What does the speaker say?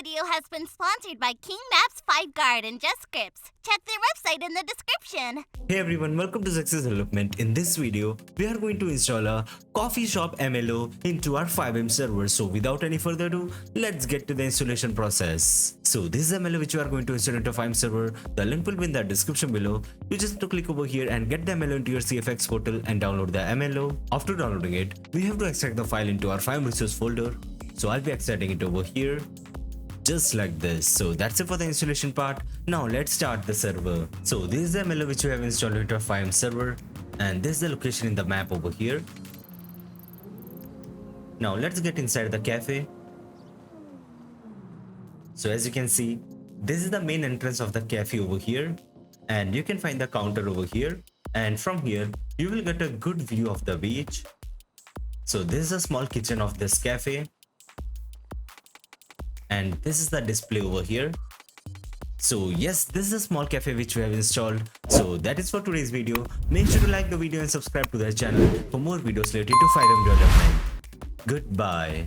video has been sponsored by King Maps, 5Guard, and Just Scripts. Check their website in the description. Hey everyone, welcome to Zexus Development. In this video, we are going to install a coffee shop MLO into our FiveM server. So without any further ado, let's get to the installation process. So this is MLO which we are going to install into FiveM server. The link will be in the description below. You just have to click over here and get the MLO into your CFX portal and download the MLO. After downloading it, we have to extract the file into our FiveM resource folder. So I'll be extracting it over here. Just like this. So that's it for the installation part. Now let's start the server. So this is the MLO which we have installed into our FiveM server, and this is the location in the map over here. Now let's get inside the cafe. So as you can see, this is the main entrance of the cafe over here, and you can find the counter over here, and from here you will get a good view of the beach. So this is a small kitchen of this cafe, and this is the display over here. So yes, this is a small cafe which we have installed. So that is for today's video. Make sure to like the video and subscribe to the channel for more videos related to FiveM development. Goodbye.